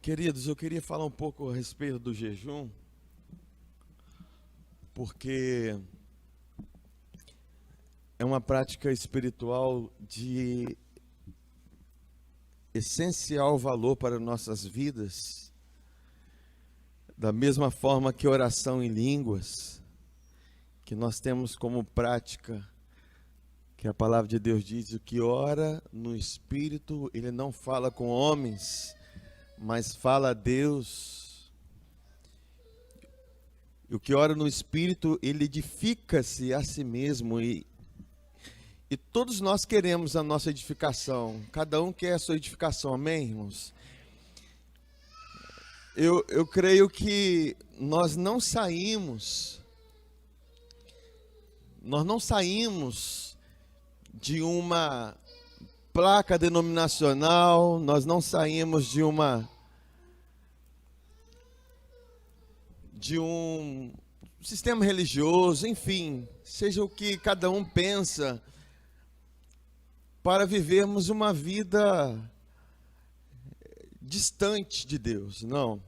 Queridos, eu queria falar um pouco a respeito do jejum, porque é uma prática espiritual de essencial valor para nossas vidas, da mesma forma que oração em línguas, que nós temos como prática, que a palavra de Deus diz: o que ora no Espírito, ele não fala com homens, mas fala a Deus. O que ora no Espírito, ele edifica-se a si mesmo, e todos nós queremos a nossa edificação, cada um quer a sua edificação, amém, irmãos? Eu creio que nós não saímos de uma placa denominacional, nós não saímos de um sistema religioso, enfim, seja o que cada um pensa, para vivermos uma vida distante de Deus. Não.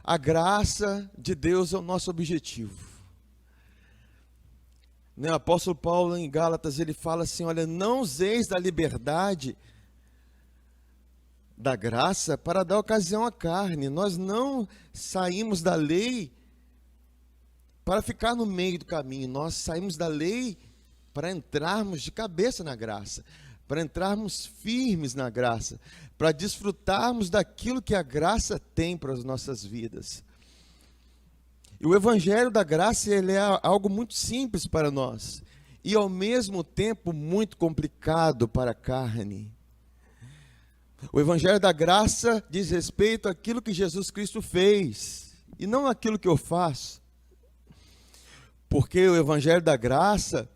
A graça de Deus é o nosso objetivo. O apóstolo Paulo em Gálatas, ele fala assim: olha, não useis da liberdade da graça para dar ocasião à carne. Nós não saímos da lei para ficar no meio do caminho, nós saímos da lei para entrarmos de cabeça na graça, para entrarmos firmes na graça, para desfrutarmos daquilo que a graça tem para as nossas vidas. E o Evangelho da Graça, ele é algo muito simples para nós, e ao mesmo tempo muito complicado para a carne. O Evangelho da Graça diz respeito àquilo que Jesus Cristo fez, e não àquilo que eu faço. Porque o Evangelho da Graça,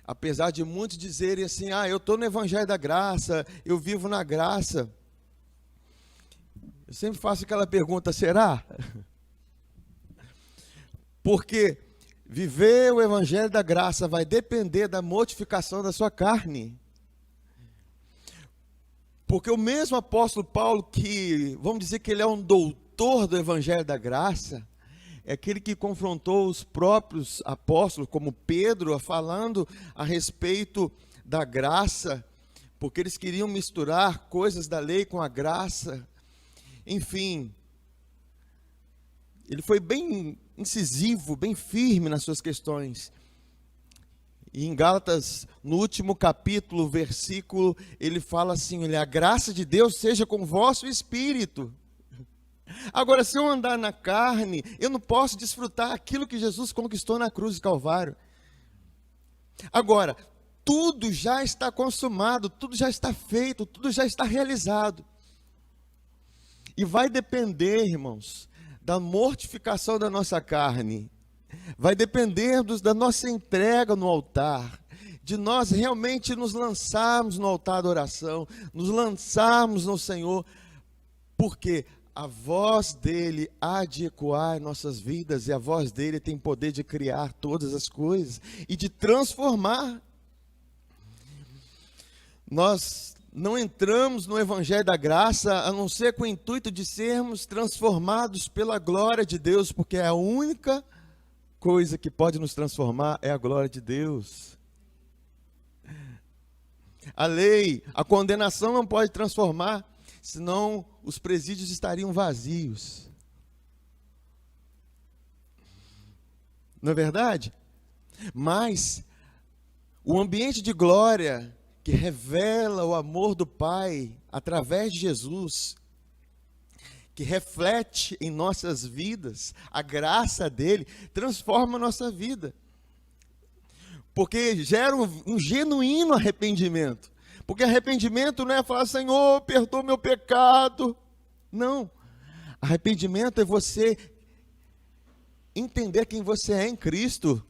apesar de muitos dizerem assim: eu estou no Evangelho da Graça, eu vivo na graça, eu sempre faço aquela pergunta: será? Porque viver o Evangelho da Graça vai depender da mortificação da sua carne. Porque o mesmo apóstolo Paulo, que vamos dizer que ele é um doutor do Evangelho da Graça, é aquele que confrontou os próprios apóstolos, como Pedro, falando a respeito da graça, porque eles queriam misturar coisas da lei com a graça. Enfim, ele foi bem incisivo, bem firme nas suas questões. E em Gálatas, no último capítulo, versículo, ele fala assim: olha, a graça de Deus seja com o vosso espírito. Agora, se eu andar na carne, eu não posso desfrutar aquilo que Jesus conquistou na cruz do Calvário. Agora, tudo já está consumado, tudo já está feito, tudo já está realizado. E vai depender, irmãos, da mortificação da nossa carne, vai depender da nossa entrega no altar, de nós realmente nos lançarmos no altar da oração, nos lançarmos no Senhor, porque a voz dele há de ecoar em nossas vidas, e a voz dele tem poder de criar todas as coisas e de transformar. Nós não entramos no Evangelho da Graça a não ser com o intuito de sermos transformados pela glória de Deus, porque é a única coisa que pode nos transformar é a glória de Deus. A lei, a condenação não pode transformar, senão os presídios estariam vazios. Não é verdade? Mas o ambiente de glória que revela o amor do Pai através de Jesus, que reflete em nossas vidas a graça dele, transforma a nossa vida. Porque gera um genuíno arrependimento. Porque arrependimento não é falar: Senhor, perdoa meu pecado. Não. Arrependimento é você entender quem você é em Cristo.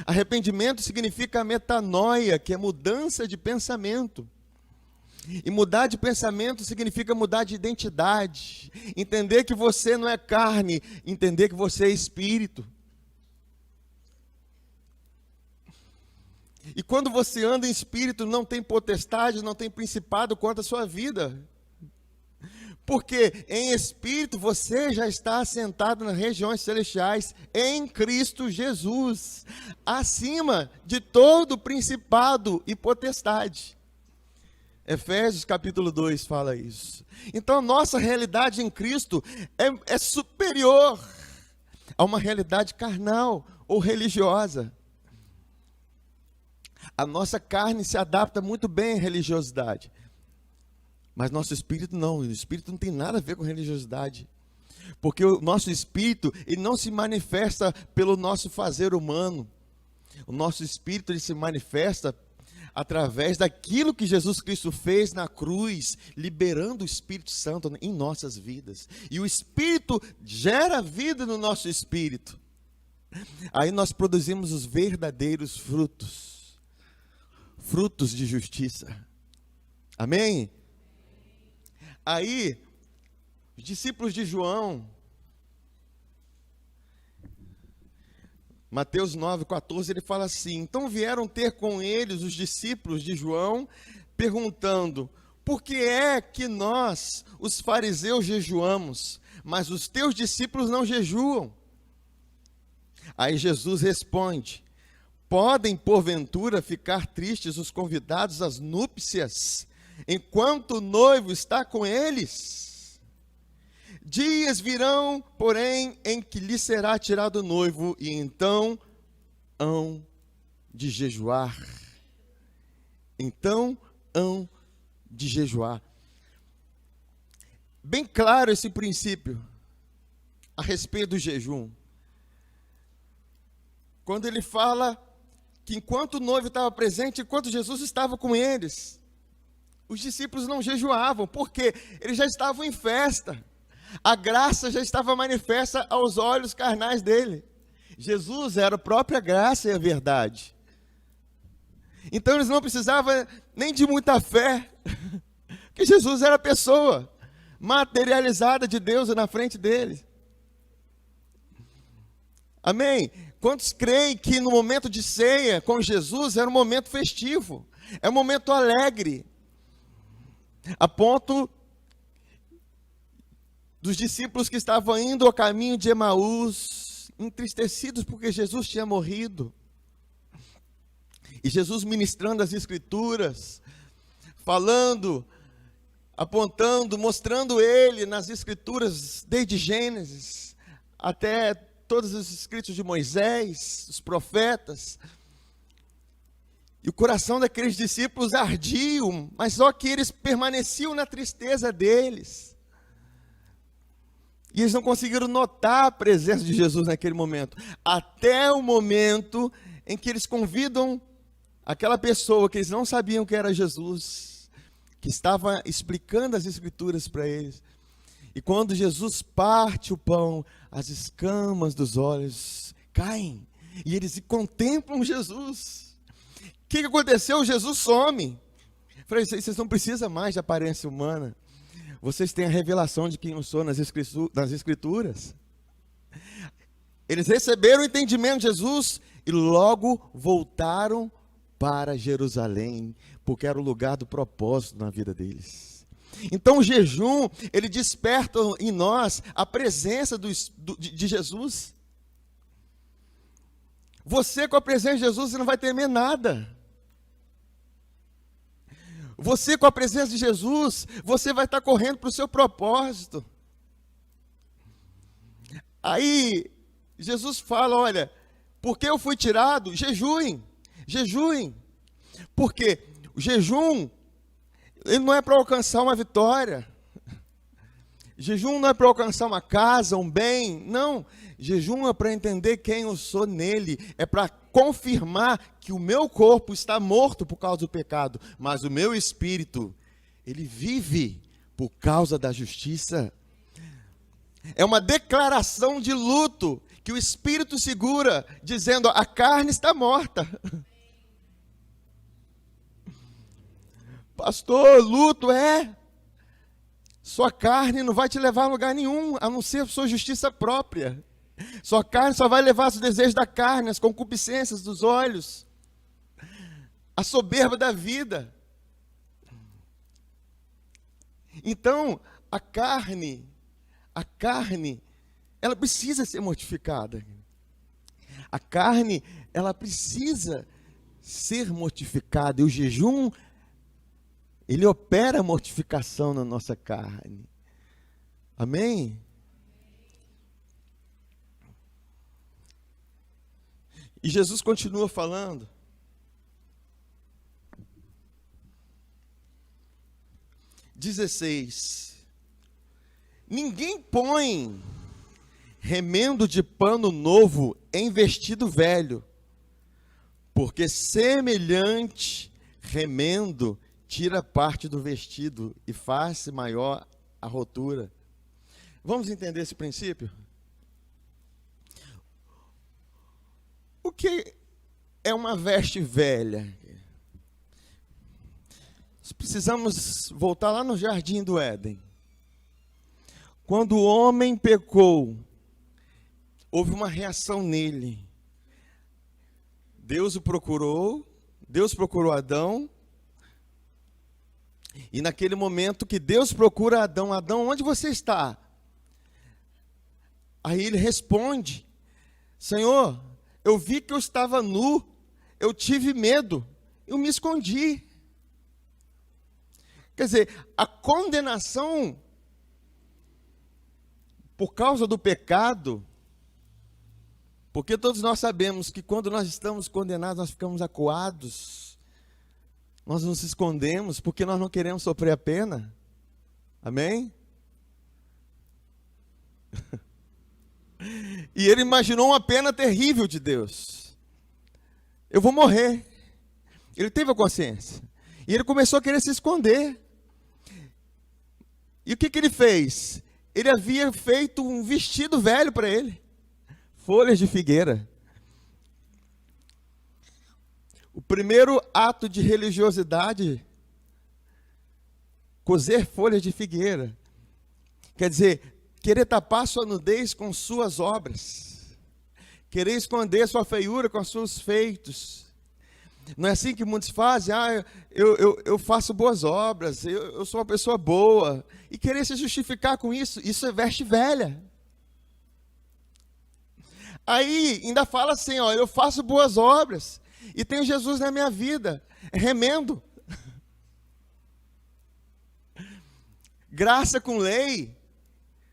Arrependimento significa metanoia, que é mudança de pensamento. E mudar de pensamento significa mudar de identidade. Entender que você não é carne, entender que você é espírito. E quando você anda em espírito, não tem potestade, não tem principado contra a sua vida. Porque em espírito você já está assentado nas regiões celestiais em Cristo Jesus, acima de todo principado e potestade. Efésios capítulo 2 fala isso. Então a nossa realidade em Cristo é superior a uma realidade carnal ou religiosa. A nossa carne se adapta muito bem à religiosidade. Mas nosso espírito não. O espírito não tem nada a ver com religiosidade. Porque o nosso espírito, ele não se manifesta pelo nosso fazer humano. O nosso espírito, ele se manifesta através daquilo que Jesus Cristo fez na cruz, liberando o Espírito Santo em nossas vidas. E o Espírito gera vida no nosso espírito. Aí nós produzimos os verdadeiros frutos. Frutos de justiça. Amém? Aí, os discípulos de João, Mateus 9,14, ele fala assim: então vieram ter com eles os discípulos de João, perguntando, por que é que nós, os fariseus, jejuamos, mas os teus discípulos não jejuam? Aí Jesus responde, podem porventura ficar tristes os convidados às núpcias, enquanto o noivo está com eles? Dias virão, porém, em que lhe será tirado o noivo, e então hão de jejuar. Então hão de jejuar. Bem claro esse princípio a respeito do jejum. Quando ele fala que enquanto o noivo estava presente, enquanto Jesus estava com eles, os discípulos não jejuavam, porque eles já estavam em festa. A graça já estava manifesta aos olhos carnais dele. Jesus era a própria graça e a verdade. Então eles não precisavam nem de muita fé, porque Jesus era a pessoa materializada de Deus na frente deles. Amém? Quantos creem que no momento de ceia com Jesus era um momento festivo, é um momento alegre, a ponto dos discípulos que estavam indo ao caminho de Emaús, entristecidos porque Jesus tinha morrido. E Jesus ministrando as Escrituras, falando, apontando, mostrando ele nas Escrituras, desde Gênesis até todos os escritos de Moisés, os profetas. E o coração daqueles discípulos ardiam, mas só que eles permaneciam na tristeza deles. E eles não conseguiram notar a presença de Jesus naquele momento. Até o momento em que eles convidam aquela pessoa que eles não sabiam que era Jesus, que estava explicando as Escrituras para eles. E quando Jesus parte o pão, as escamas dos olhos caem. E eles contemplam Jesus. O que aconteceu? Jesus some. Eu falei, vocês não precisam mais de aparência humana. Vocês têm a revelação de quem eu sou nas Escrituras. Eles receberam o entendimento de Jesus e logo voltaram para Jerusalém, porque era o lugar do propósito na vida deles. Então o jejum, ele desperta em nós a presença de Jesus. Você com a presença de Jesus, você não vai temer nada. Você com a presença de Jesus, você vai estar correndo para o seu propósito. Aí, Jesus fala, olha, porque eu fui tirado, jejuem, jejuem. Porque o jejum, ele não é para alcançar uma vitória. Jejum não é para alcançar uma casa, um bem, não. Jejum é para entender quem eu sou nele, é para confirmar que o meu corpo está morto por causa do pecado, mas o meu espírito, ele vive por causa da justiça. É uma declaração de luto que o espírito segura, dizendo, a carne está morta. Pastor, luto é... Sua carne não vai te levar a lugar nenhum, a não ser a sua justiça própria. Sua carne só vai levar os desejos da carne, as concupiscências dos olhos, a soberba da vida. Então, a carne, ela precisa ser mortificada. A carne, ela precisa ser mortificada. E o jejum, ele opera a mortificação na nossa carne. Amém? E Jesus continua falando. XVI. Ninguém põe remendo de pano novo em vestido velho, porque semelhante remendo tira parte do vestido e faz maior a rotura. Vamos entender esse princípio? O que é uma veste velha? Nós precisamos voltar lá no jardim do Éden. Quando o homem pecou, houve uma reação nele. Deus procurou Adão. E naquele momento que Deus procura Adão, Adão, onde você está? Aí ele responde: Senhor, eu vi que eu estava nu, eu tive medo, eu me escondi. Quer dizer, a condenação por causa do pecado, porque todos nós sabemos que quando nós estamos condenados, nós ficamos acuados, nós nos escondemos porque nós não queremos sofrer a pena. Amém? E ele imaginou uma pena terrível de Deus. Eu vou morrer. Ele teve a consciência. E ele começou a querer se esconder. E o que ele fez? Ele havia feito um vestido velho para ele. Folhas de figueira. O primeiro ato de religiosidade, cozer folhas de figueira. Quer dizer, querer tapar sua nudez com suas obras. Querer esconder sua feiura com seus feitos. Não é assim que muitos fazem? Eu faço boas obras, eu sou uma pessoa boa. E querer se justificar com isso, isso é veste velha. Aí ainda fala assim, eu faço boas obras e tenho Jesus na minha vida. É remendo. Graça com lei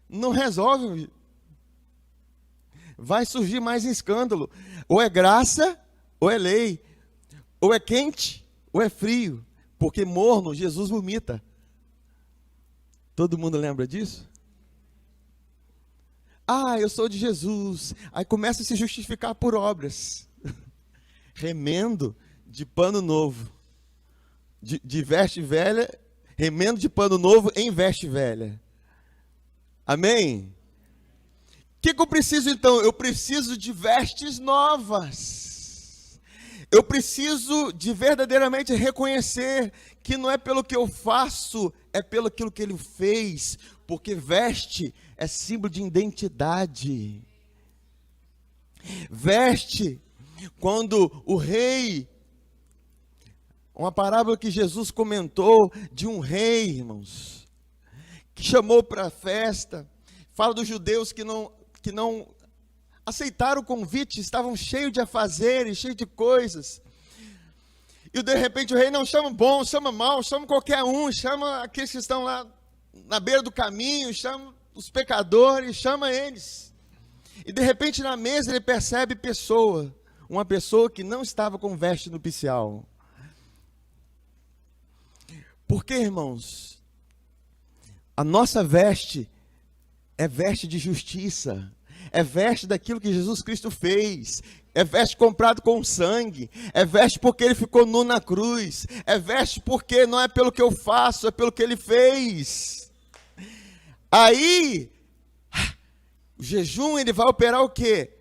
não resolve. Vai surgir mais escândalo. Ou é graça, ou é lei. Ou é quente, ou é frio. Porque morno, Jesus vomita. Todo mundo lembra disso? Eu sou de Jesus. Aí começa a se justificar por obras. Remendo de pano novo. De veste velha, remendo de pano novo em veste velha. Amém? O que eu preciso então? Eu preciso de vestes novas. Eu preciso de verdadeiramente reconhecer que não é pelo que eu faço, é pelo aquilo que ele fez. Porque veste é símbolo de identidade. Veste, quando o rei, uma parábola que Jesus comentou de um rei, irmãos, que chamou para a festa, fala dos judeus que não aceitaram o convite, estavam cheios de afazeres, cheios de coisas. E de repente o rei não chama bom, chama mal, chama qualquer um, chama aqueles que estão lá na beira do caminho, chama os pecadores, chama eles. E de repente na mesa ele percebe uma pessoa que não estava com veste nupcial. Por quê, irmãos? A nossa veste é veste de justiça, é veste daquilo que Jesus Cristo fez, é veste comprado com sangue, é veste porque ele ficou nu na cruz, é veste porque não é pelo que eu faço, é pelo que ele fez. Aí, o jejum, ele vai operar o quê?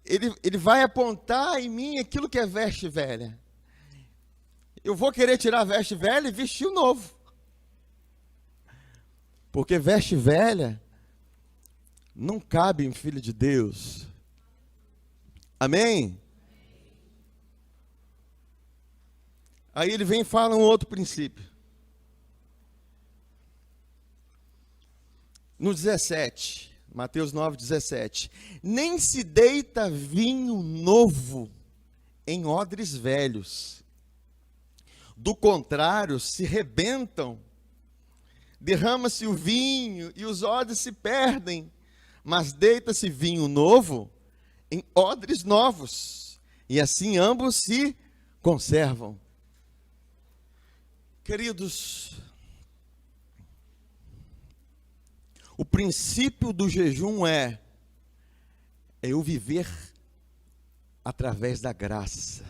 Ele vai apontar em mim aquilo que é veste velha. Eu vou querer tirar a veste velha e vestir o novo. Porque veste velha não cabe em filho de Deus. Amém? Aí ele vem e fala um outro princípio. no 17, Mateus 9, 17. Nem se deita vinho novo em odres velhos. Do contrário, se rebentam, derrama-se o vinho e os odres se perdem. Mas deita-se vinho novo em odres novos, e assim ambos se conservam. Queridos, o princípio do jejum é eu viver através da graça.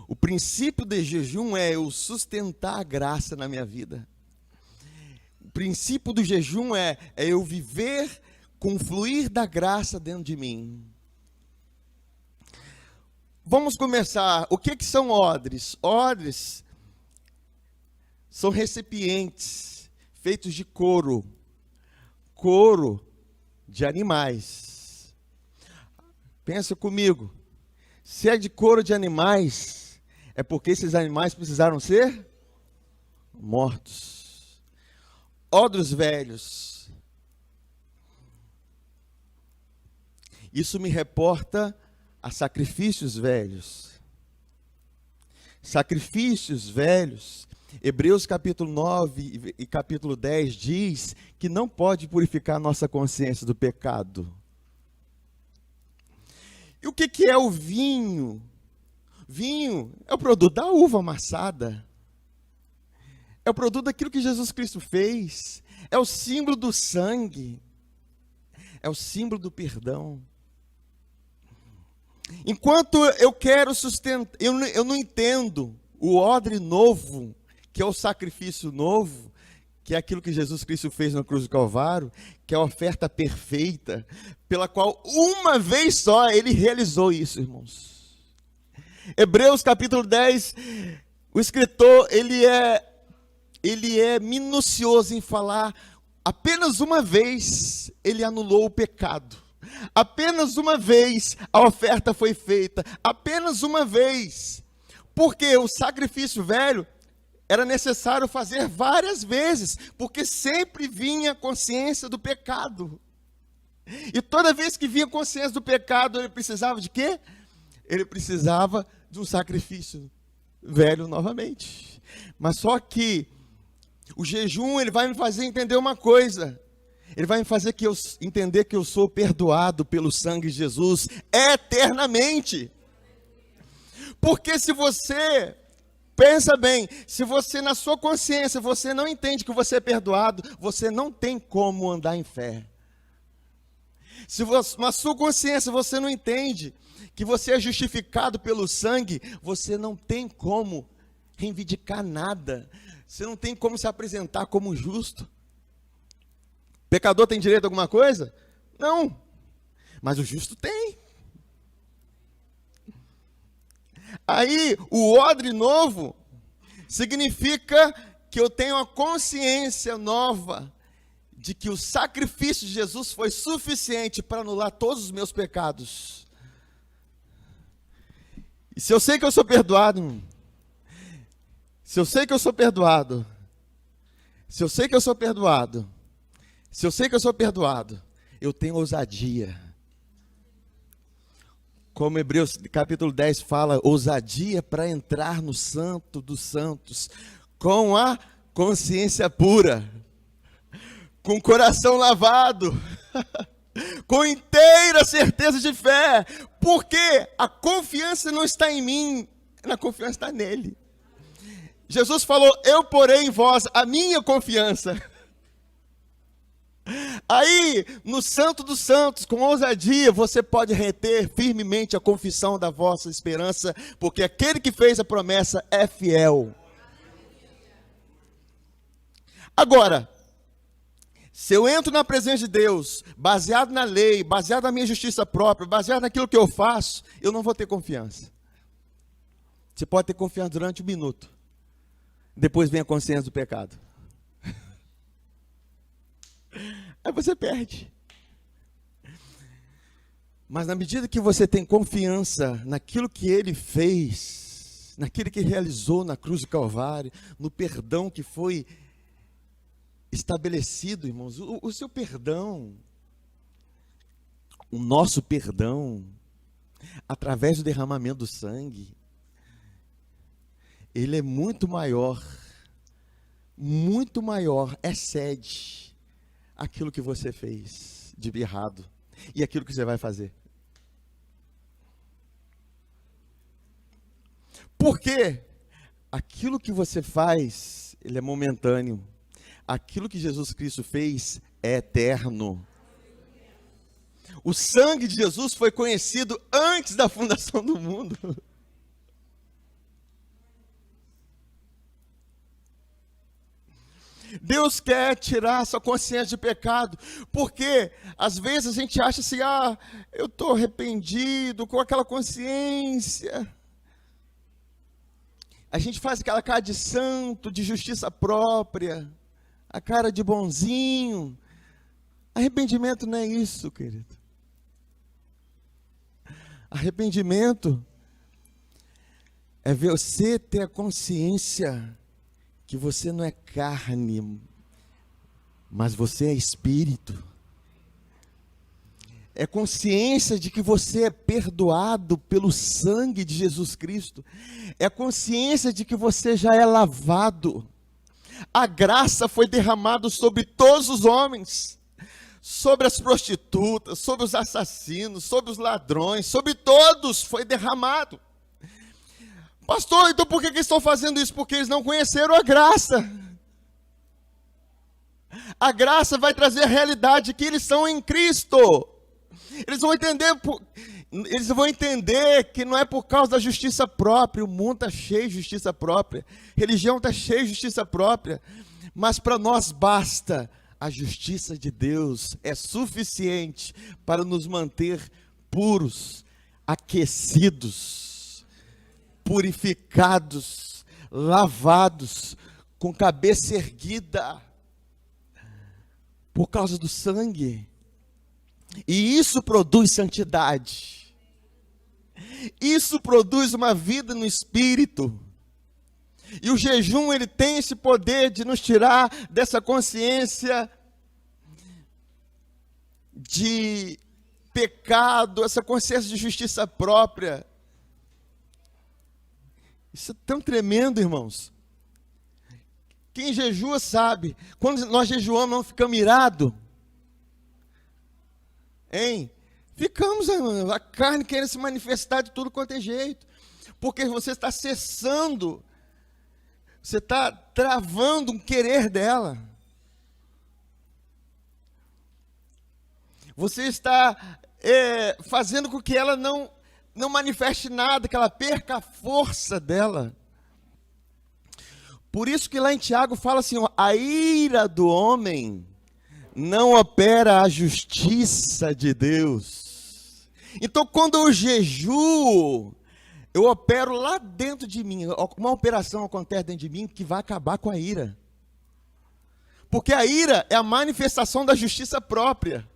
O princípio do jejum é eu sustentar a graça na minha vida. O princípio do jejum é eu viver com o fluir da graça dentro de mim. Vamos começar. O que são odres? Odres são recipientes feitos de couro de animais. Pensa comigo, se é de couro de animais, é porque esses animais precisaram ser mortos. Odres velhos. Isso me reporta a sacrifícios velhos. Sacrifícios velhos. Hebreus capítulo 9 e capítulo 10 diz que não pode purificar a nossa consciência do pecado. E o que é o vinho? Vinho é o produto da uva amassada. É o produto daquilo que Jesus Cristo fez. É o símbolo do sangue. É o símbolo do perdão. Enquanto eu quero sustentar, eu não entendo o odre novo, que é o sacrifício novo, que é aquilo que Jesus Cristo fez na cruz do Calvário, que é a oferta perfeita, pela qual uma vez só ele realizou isso, irmãos. Hebreus capítulo 10, o escritor, ele é minucioso em falar, apenas uma vez ele anulou o pecado. Apenas uma vez a oferta foi feita, apenas uma vez, porque o sacrifício velho era necessário fazer várias vezes, porque sempre vinha a consciência do pecado, e toda vez que vinha a consciência do pecado, ele precisava de quê? Ele precisava de um sacrifício velho novamente. Mas só que o jejum, ele vai me fazer entender uma coisa. Ele vai me fazer entender que eu sou perdoado pelo sangue de Jesus eternamente. Porque se você, pensa bem, se você na sua consciência, você não entende que você é perdoado, você não tem como andar em fé. Se você, na sua consciência você não entende que você é justificado pelo sangue, você não tem como reivindicar nada. Você não tem como se apresentar como justo. Pecador tem direito a alguma coisa? Não. Mas o justo tem. Aí, o odre novo significa que eu tenho a consciência nova de que o sacrifício de Jesus foi suficiente para anular todos os meus pecados. E se eu sei que eu sou perdoado, se eu sei que eu sou perdoado, se eu sei que eu sou perdoado, se eu sei que eu sou perdoado, eu tenho ousadia. Como Hebreus capítulo 10 fala, ousadia para entrar no Santo dos Santos, com a consciência pura, com o coração lavado, com inteira certeza de fé, porque a confiança não está em mim, a confiança está nele. Jesus falou, eu porei em vós a minha confiança. Aí, no Santo dos Santos, com ousadia, você pode reter firmemente a confissão da vossa esperança, porque aquele que fez a promessa é fiel. Agora, se eu entro na presença de Deus, baseado na lei, baseado na minha justiça própria, baseado naquilo que eu faço, eu não vou ter confiança. Você pode ter confiança durante um minuto, depois vem a consciência do pecado. Aí você perde. Mas na medida que você tem confiança naquilo que ele fez, naquilo que realizou na cruz do Calvário, no perdão que foi estabelecido, irmãos, o seu perdão, o nosso perdão, através do derramamento do sangue, ele é muito maior, excede aquilo que você fez de errado e aquilo que você vai fazer. Porque aquilo que você faz, ele é momentâneo. Aquilo que Jesus Cristo fez é eterno. O sangue de Jesus foi conhecido antes da fundação do mundo. Deus quer tirar a sua consciência de pecado, porque às vezes a gente acha assim, eu estou arrependido, com aquela consciência. A gente faz aquela cara de santo, de justiça própria, a cara de bonzinho. Arrependimento não é isso, querido. Arrependimento é você ter a consciência que você não é carne, mas você é espírito. É consciência de que você é perdoado pelo sangue de Jesus Cristo. É consciência de que você já é lavado. A graça foi derramada sobre todos os homens, sobre as prostitutas, sobre os assassinos, sobre os ladrões, sobre todos foi derramado. Pastor, então por que eles estão fazendo isso? Porque eles não conheceram a graça. A graça vai trazer a realidade que eles são em Cristo. Eles vão entender que não é por causa da justiça própria. O mundo está cheio de justiça própria. A religião está cheia de justiça própria. Mas para nós basta a justiça de Deus. É suficiente para nos manter puros, aquecidos, purificados, lavados, com cabeça erguida, por causa do sangue. E isso produz santidade. Isso produz uma vida no Espírito. E o jejum, ele tem esse poder de nos tirar dessa consciência de pecado, essa consciência de justiça própria. Isso é tão tremendo, irmãos. Quem jejua sabe. Quando nós jejuamos, não ficamos irados. Hein? Ficamos, a carne querendo se manifestar de tudo quanto é jeito. Porque você está cessando, você está travando um querer dela. Você está fazendo com que ela não manifeste nada, que ela perca a força dela. Por isso que lá em Tiago fala assim, a ira do homem não opera a justiça de Deus. Então, quando eu jejuo, eu opero lá dentro de mim. Uma operação acontece dentro de mim que vai acabar com a ira. Porque a ira é a manifestação da justiça própria.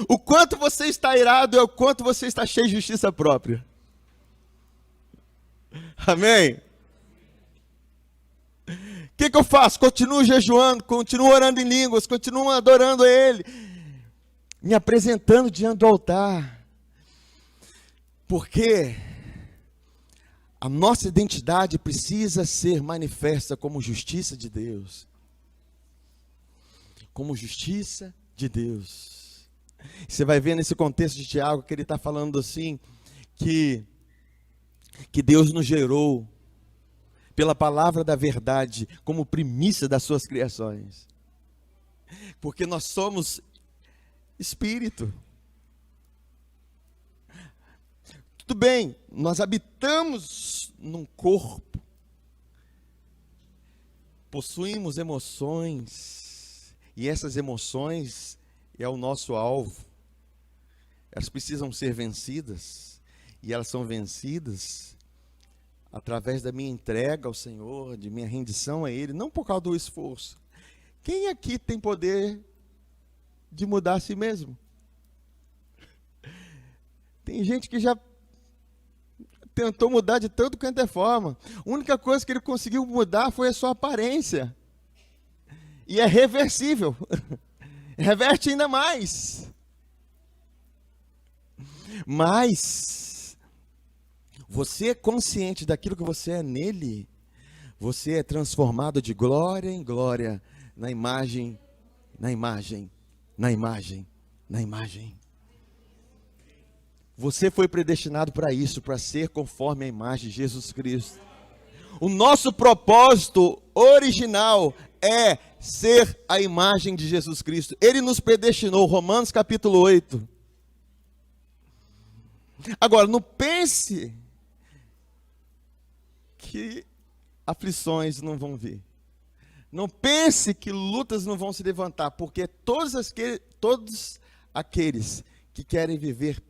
O quanto você está irado é o quanto você está cheio de justiça própria. Amém? O que eu faço? Continuo jejuando, continuo orando em línguas, continuo adorando a Ele, me apresentando diante do altar. Porque a nossa identidade precisa ser manifesta como justiça de Deus. Como justiça de Deus. Você vai ver nesse contexto de Tiago que ele está falando assim, que Deus nos gerou pela palavra da verdade, como primícia das suas criações. Porque nós somos espírito. Tudo bem, nós habitamos num corpo. Possuímos emoções. E essas emoções é o nosso alvo. Elas precisam ser vencidas. E elas são vencidas através da minha entrega ao Senhor, de minha rendição a Ele, não por causa do esforço. Quem aqui tem poder de mudar a si mesmo? Tem gente que já tentou mudar de tanto quanto é forma. A única coisa que ele conseguiu mudar foi a sua aparência. E é reversível. Reverte ainda mais. Mas você é consciente daquilo que você é nele, você é transformado de glória em glória, na imagem, na imagem, na imagem, na imagem. Você foi predestinado para isso, para ser conforme a imagem de Jesus Cristo. O nosso propósito original é ser a imagem de Jesus Cristo. Ele nos predestinou, Romanos capítulo 8. Agora, não pense que aflições não vão vir. Não pense que lutas não vão se levantar, porque todos aqueles que querem viver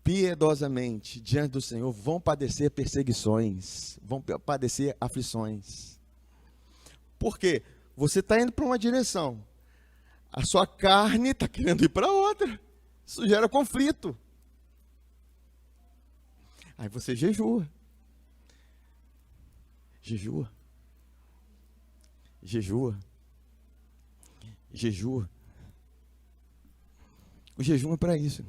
piedosamente diante do Senhor, vão padecer perseguições, vão padecer aflições. Por quê? Você está indo para uma direção, a sua carne está querendo ir para outra, isso gera conflito. Aí você jejua, jejua, jejua, jejua. O jejum é para isso.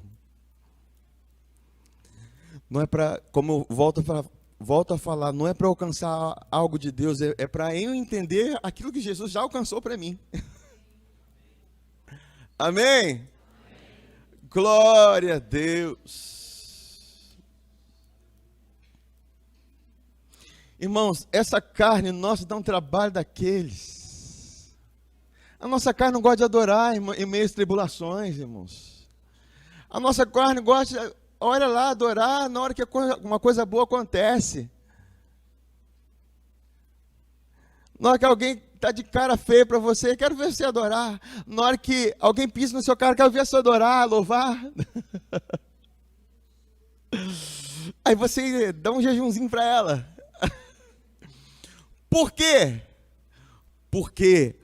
Não é para, como eu volto a falar, não é para alcançar algo de Deus, é para eu entender aquilo que Jesus já alcançou para mim. Amém? Glória a Deus. Irmãos, essa carne nossa dá um trabalho daqueles. A nossa carne não gosta de adorar em meio às tribulações, irmãos. A nossa carne gosta, olha lá, adorar na hora que uma coisa boa acontece. Na hora que alguém está de cara feia para você, quero ver você adorar. Na hora que alguém pisa no seu carro, quero ver você adorar, louvar. Aí você dá um jejumzinho para ela. Por quê? Porque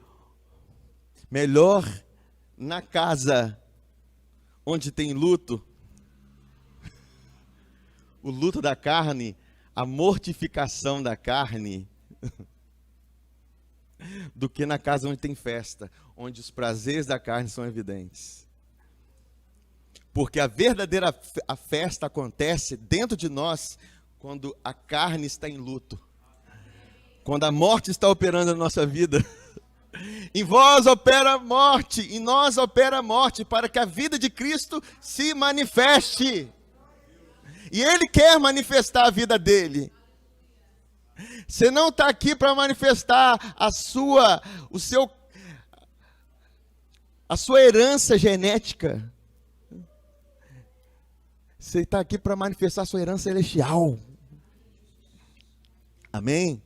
melhor na casa onde tem luto, o luto da carne, a mortificação da carne, do que na casa onde tem festa, onde os prazeres da carne são evidentes. Porque a verdadeira festa acontece dentro de nós quando a carne está em luto, quando a morte está operando na nossa vida. Em vós opera a morte, em nós opera a morte, para que a vida de Cristo se manifeste. E Ele quer manifestar a vida dele. Você não está aqui para manifestar a sua herança genética. Você está aqui para manifestar a sua herança celestial. Amém?